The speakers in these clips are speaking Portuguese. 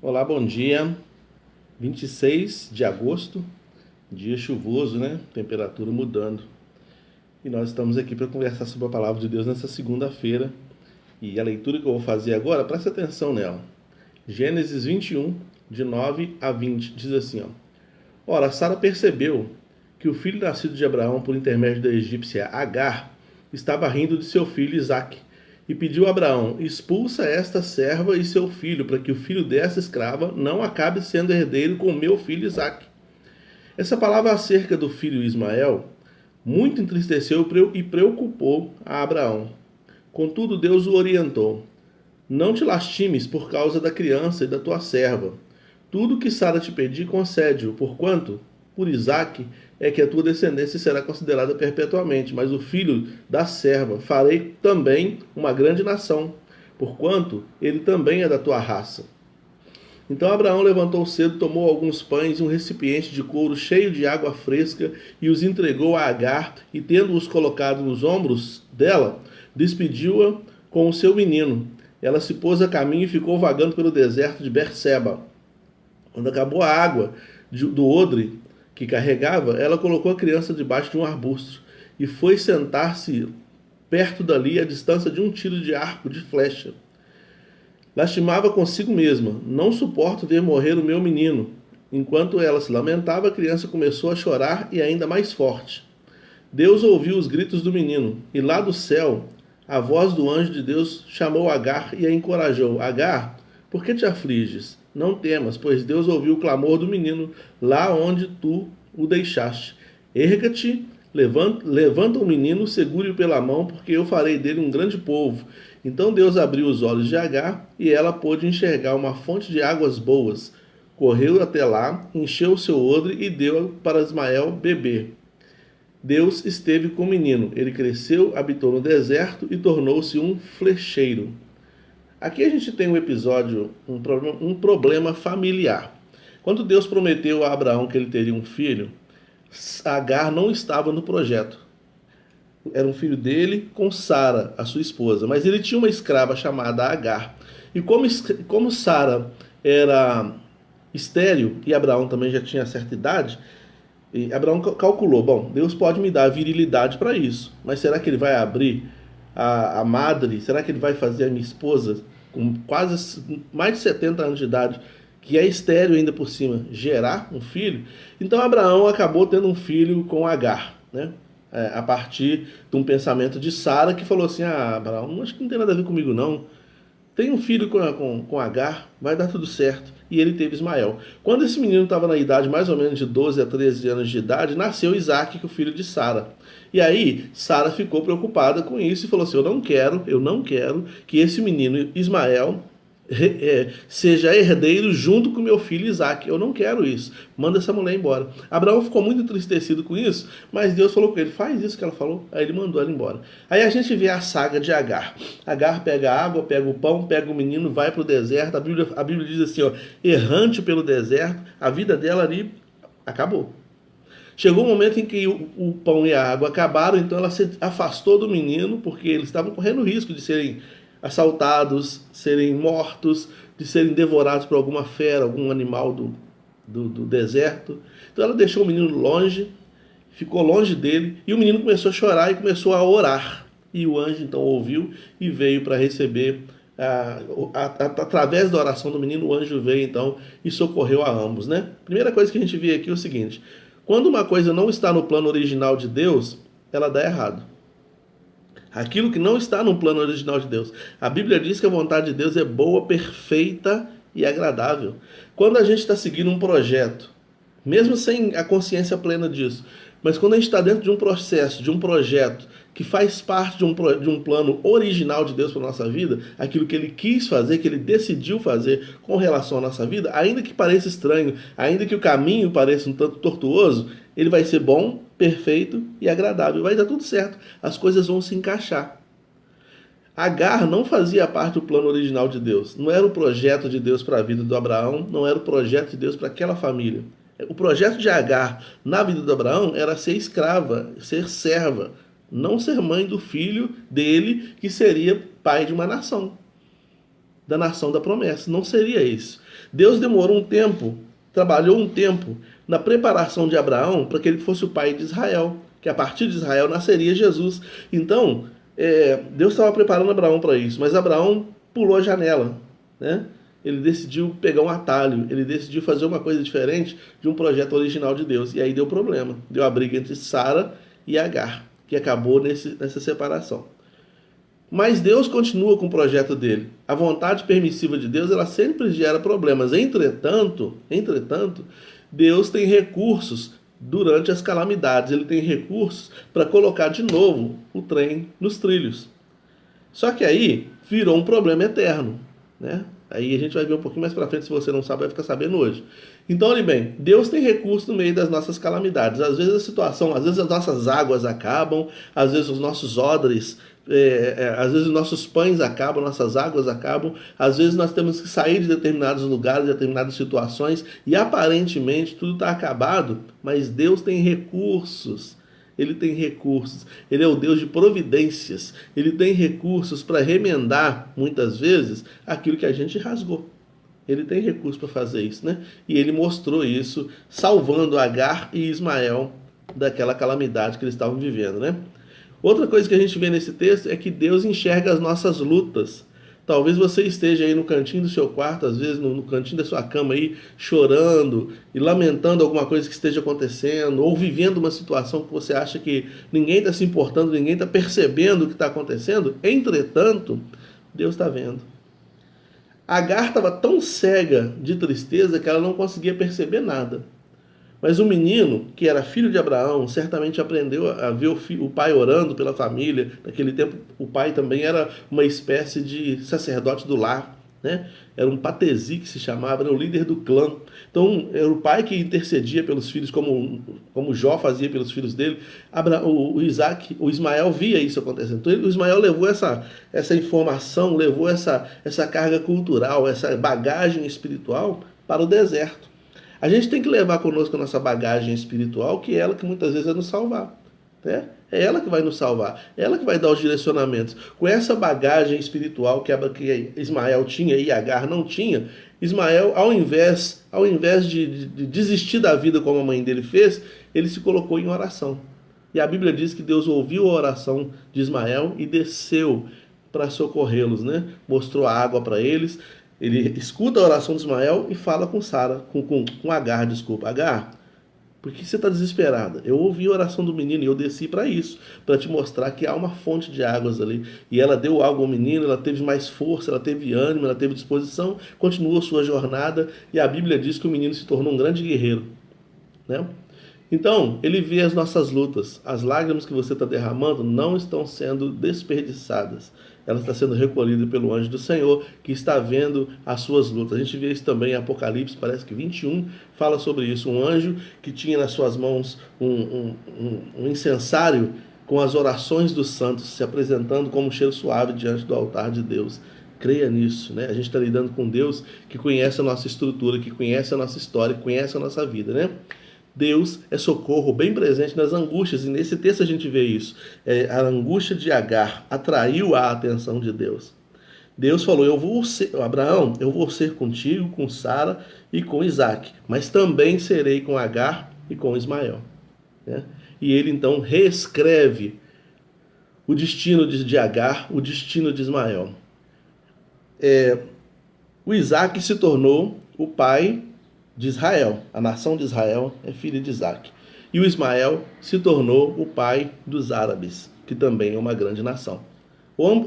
Olá, bom dia. 26 de agosto, dia chuvoso, né? Temperatura mudando. E nós estamos aqui para conversar sobre a palavra de Deus nessa segunda-feira. E a leitura que eu vou fazer agora, presta atenção nela. Gênesis 21, de 9 a 20, diz assim, ó. Ora, Sara percebeu que o filho nascido de Abraão por intermédio da egípcia Agar estava rindo de seu filho Isaque e pediu a Abraão: expulsa esta serva e seu filho, para que o filho dessa escrava não acabe sendo herdeiro com meu filho Isaque. Essa palavra acerca do filho Ismael muito entristeceu e preocupou a Abraão. Contudo, Deus o orientou: não te lastimes por causa da criança e da tua serva. Tudo que Sara te pedir, concede-o, porquanto, por Isaque, é que a tua descendência será considerada perpetuamente, mas o filho da serva farei também uma grande nação, porquanto ele também é da tua raça. Então Abraão levantou cedo, tomou alguns pães e um recipiente de couro cheio de água fresca e os entregou a Agar, e tendo-os colocado nos ombros dela, despediu-a com o seu menino. Ela se pôs a caminho e ficou vagando pelo deserto de Berseba. Quando acabou a água do odre que carregava, ela colocou a criança debaixo de um arbusto e foi sentar-se perto dali, a distância de um tiro de arco de flecha. Lastimava consigo mesma: não suporto ver morrer o meu menino. Enquanto ela se lamentava, a criança começou a chorar e ainda mais forte. Deus ouviu os gritos do menino, e lá do céu, a voz do anjo de Deus chamou Agar e a encorajou: Agar, por que te afliges? Não temas, pois Deus ouviu o clamor do menino lá onde tu o deixaste. Erga-te, levanta o menino, segure-o pela mão, porque eu farei dele um grande povo. Então Deus abriu os olhos de Agar e ela pôde enxergar uma fonte de águas boas. Correu até lá, encheu o seu odre e deu para Ismael beber. Deus esteve com o menino. Ele cresceu, habitou no deserto e tornou-se um flecheiro. Aqui a gente tem um episódio, um problema familiar. Quando Deus prometeu a Abraão que ele teria um filho, Agar não estava no projeto. Era um filho dele com Sara, a sua esposa. Mas ele tinha uma escrava chamada Agar. E como Sara era estéril e Abraão também já tinha certa idade, e Abraão calculou: bom, Deus pode me dar virilidade para isso, mas será que ele vai abrir a madre? Será que ele vai fazer a minha esposa, com quase mais de 70 anos de idade, que é estéril ainda por cima, gerar um filho? Então Abraão acabou tendo um filho com Agar, né? A partir de um pensamento de Sara, que falou assim: Abraão, acho que não tem nada a ver comigo não. Tem um filho com Agar, vai dar tudo certo. E ele teve Ismael. Quando esse menino estava na idade mais ou menos de 12 a 13 anos de idade, nasceu Isaque, que é o filho de Sara. E aí, Sara ficou preocupada com isso e falou assim: eu não quero que esse menino Ismael seja herdeiro junto com meu filho Isaque. Eu não quero isso. Manda essa mulher embora. Abraão ficou muito entristecido com isso, mas Deus falou com ele: faz isso que ela falou. Aí ele mandou ela embora. Aí a gente vê a saga de Agar. Agar pega a água, pega o pão, pega o menino, vai para o deserto. A Bíblia diz assim, ó, errante pelo deserto. A vida dela ali acabou. Chegou um momento em que o pão e a água acabaram, então ela se afastou do menino, porque eles estavam correndo risco de serem assaltados, serem mortos, de serem devorados por alguma fera, algum animal do deserto. Então ela deixou o menino longe, ficou longe dele, e o menino começou a chorar e começou a orar. E o anjo então ouviu e veio para receber, através da oração do menino, o anjo veio então e socorreu a ambos, né? Primeira coisa que a gente vê aqui é o seguinte: quando uma coisa não está no plano original de Deus, ela dá errado. Aquilo que não está no plano original de Deus. A Bíblia diz que a vontade de Deus é boa, perfeita e agradável. Quando a gente está seguindo um projeto, mesmo sem a consciência plena disso, mas quando a gente está dentro de um processo, de um projeto que faz parte de um plano original de Deus para a nossa vida, aquilo que Ele quis fazer, que Ele decidiu fazer com relação à nossa vida, ainda que pareça estranho, ainda que o caminho pareça um tanto tortuoso, ele vai ser bom, perfeito e agradável. Vai dar tudo certo, as coisas vão se encaixar. Agar não fazia parte do plano original de Deus. Não era o projeto de Deus para a vida do Abraão, não era o projeto de Deus para aquela família. O projeto de Agar na vida do Abraão era ser escrava, ser serva, não ser mãe do filho dele, que seria pai de uma nação. da nação da promessa. Não seria isso. Deus demorou um tempo, trabalhou um tempo na preparação de Abraão para que ele fosse o pai de Israel, que a partir de Israel nasceria Jesus. Então, Deus estava preparando Abraão para isso, mas Abraão pulou a janela, né? Ele decidiu pegar um atalho, ele decidiu fazer uma coisa diferente de um projeto original de Deus. E aí deu problema, deu a briga entre Sara e Agar, que acabou nessa separação. Mas Deus continua com o projeto dele. A vontade permissiva de Deus, ela sempre gera problemas. Entretanto, Deus tem recursos durante as calamidades. Ele tem recursos para colocar de novo o trem nos trilhos. Só que aí virou um problema eterno, né? Aí a gente vai ver um pouquinho mais para frente, se você não sabe, vai ficar sabendo hoje. Então, olha bem, Deus tem recurso no meio das nossas calamidades. Às vezes a situação, às vezes as nossas águas acabam, às vezes os nossos odres, às vezes os nossos pães acabam, nossas águas acabam, às vezes nós temos que sair de determinados lugares, de determinadas situações, e aparentemente tudo está acabado, mas Deus tem recursos. Ele tem recursos, ele é o Deus de providências, ele tem recursos para remendar, muitas vezes, aquilo que a gente rasgou. Ele tem recursos para fazer isso, né? E ele mostrou isso, salvando Agar e Ismael daquela calamidade que eles estavam vivendo, né? Outra coisa que a gente vê nesse texto é que Deus enxerga as nossas lutas. Talvez você esteja aí no cantinho do seu quarto, às vezes no cantinho da sua cama aí, chorando e lamentando alguma coisa que esteja acontecendo, ou vivendo uma situação que você acha que ninguém está se importando, ninguém está percebendo o que está acontecendo. Entretanto, Deus está vendo. Agar estava tão cega de tristeza que ela não conseguia perceber nada. Mas o menino, que era filho de Abraão, certamente aprendeu a ver o pai orando pela família. Naquele tempo, o pai também era uma espécie de sacerdote do lar, né? Era um patesi que se chamava, era o líder do clã. Então, era o pai que intercedia pelos filhos, como Jó fazia pelos filhos dele. O Ismael via isso acontecendo. Então, o Ismael levou essa informação, levou essa carga cultural, essa bagagem espiritual para o deserto. A gente tem que levar conosco a nossa bagagem espiritual, que é ela que muitas vezes vai nos salvar. Né? É ela que vai nos salvar, é ela que vai dar os direcionamentos. Com essa bagagem espiritual que Ismael tinha e Agar não tinha, Ismael, ao invés de desistir da vida como a mãe dele fez, ele se colocou em oração. E a Bíblia diz que Deus ouviu a oração de Ismael e desceu para socorrê-los, né? Mostrou a água para eles. Ele escuta a oração de Ismael e fala com Sara, com Agar, desculpa. Agar, por que você está desesperada? Eu ouvi a oração do menino e eu desci para isso, para te mostrar que há uma fonte de águas ali. E ela deu algo ao menino, ela teve mais força, ela teve ânimo, ela teve disposição, continuou sua jornada e a Bíblia diz que o menino se tornou um grande guerreiro, né? Então, ele vê as nossas lutas. As lágrimas que você está derramando não estão sendo desperdiçadas. Ela está sendo recolhida pelo anjo do Senhor, que está vendo as suas lutas. A gente vê isso também em Apocalipse, parece que 21, fala sobre isso. Um anjo que tinha nas suas mãos um incensário com as orações dos santos, se apresentando como um cheiro suave diante do altar de Deus. Creia nisso, né? A gente está lidando com Deus que conhece a nossa estrutura, que conhece a nossa história, que conhece a nossa vida, né? Deus é socorro bem presente nas angústias, e nesse texto a gente vê isso. A angústia de Agar atraiu a atenção de Deus. Deus falou, Abraão, eu vou ser contigo, com Sara e com Isaac, mas também serei com Agar e com Ismael. Né? E ele então reescreve o destino de Agar, o destino de Ismael. O Isaac se tornou o pai de Israel. A nação de Israel é filha de Isaac. E o Ismael se tornou o pai dos árabes, que também é uma grande nação.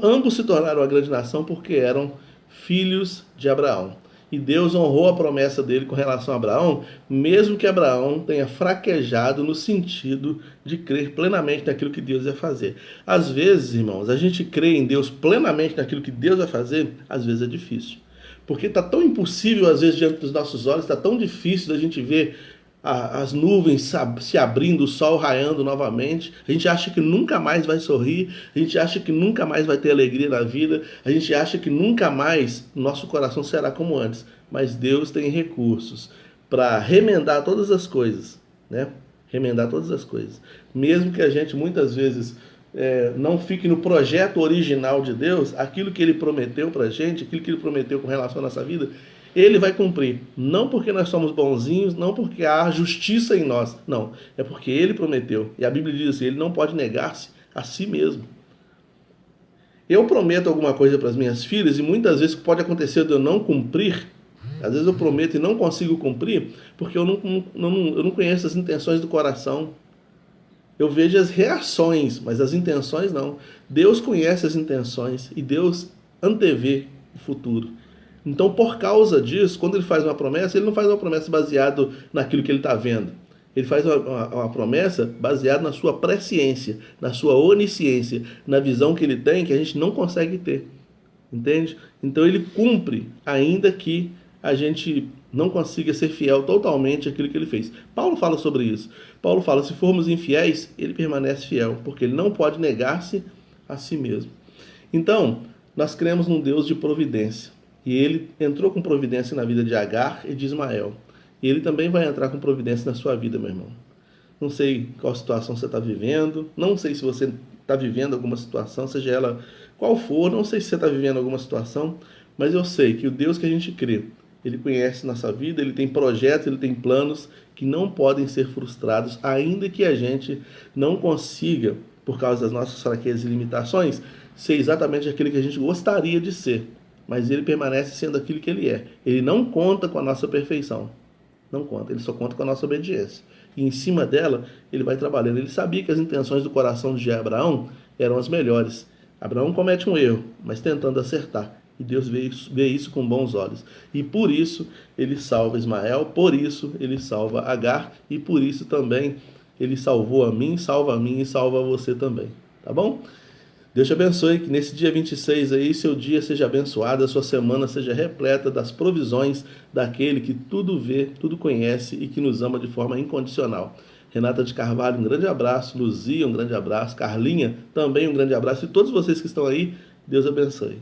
Ambos se tornaram uma grande nação porque eram filhos de Abraão. E Deus honrou a promessa dele com relação a Abraão, mesmo que Abraão tenha fraquejado no sentido de crer plenamente naquilo que Deus ia fazer. Às vezes, irmãos, a gente crê em Deus plenamente naquilo que Deus vai fazer, às vezes é difícil. Porque está tão impossível, às vezes, diante dos nossos olhos, está tão difícil da gente ver as nuvens se abrindo, o sol raiando novamente. A gente acha que nunca mais vai sorrir, a gente acha que nunca mais vai ter alegria na vida, a gente acha que nunca mais nosso coração será como antes. Mas Deus tem recursos para remendar todas as coisas, né? Remendar todas as coisas. Mesmo que a gente muitas vezes não fique no projeto original de Deus, aquilo que Ele prometeu pra gente, aquilo que Ele prometeu com relação à nossa vida, Ele vai cumprir. Não porque nós somos bonzinhos, não porque há justiça em nós, não. É porque Ele prometeu. E a Bíblia diz assim, Ele não pode negar-se a si mesmo. Eu prometo alguma coisa para as minhas filhas e muitas vezes pode acontecer de eu não cumprir. Às vezes eu prometo e não consigo cumprir porque eu não conheço as intenções do coração. Eu vejo as reações, mas as intenções não. Deus conhece as intenções e Deus antevê o futuro. Então, por causa disso, quando Ele faz uma promessa, Ele não faz uma promessa baseada naquilo que Ele está vendo. Ele faz uma promessa baseada na sua presciência, na sua onisciência, na visão que Ele tem que a gente não consegue ter. Entende? Então Ele cumpre, ainda que a gente não consiga ser fiel totalmente àquilo que Ele fez. Paulo fala sobre isso. Paulo fala, se formos infiéis, Ele permanece fiel, porque Ele não pode negar-se a si mesmo. Então, nós cremos num Deus de providência. E Ele entrou com providência na vida de Agar e de Ismael. E Ele também vai entrar com providência na sua vida, meu irmão. Não sei qual situação você está vivendo, não sei se você está vivendo alguma situação, seja ela qual for, não sei se você está vivendo alguma situação, mas eu sei que o Deus que a gente crê, Ele conhece nossa vida, Ele tem projetos, Ele tem planos que não podem ser frustrados, ainda que a gente não consiga, por causa das nossas fraquezas e limitações, ser exatamente aquilo que a gente gostaria de ser. Mas Ele permanece sendo aquilo que Ele é. Ele não conta com a nossa perfeição. Não conta, Ele só conta com a nossa obediência. E em cima dela, Ele vai trabalhando. Ele sabia que as intenções do coração de Abraão eram as melhores. Abraão comete um erro, mas tentando acertar. E Deus vê isso com bons olhos. E por isso Ele salva Ismael, por isso Ele salva Agar, e por isso também Ele salvou a mim e salva você também. Tá bom? Deus te abençoe, que nesse dia 26 aí, seu dia seja abençoado, a sua semana seja repleta das provisões daquele que tudo vê, tudo conhece e que nos ama de forma incondicional. Renata de Carvalho, um grande abraço. Luzia, um grande abraço. Carlinha, também um grande abraço. E todos vocês que estão aí, Deus abençoe.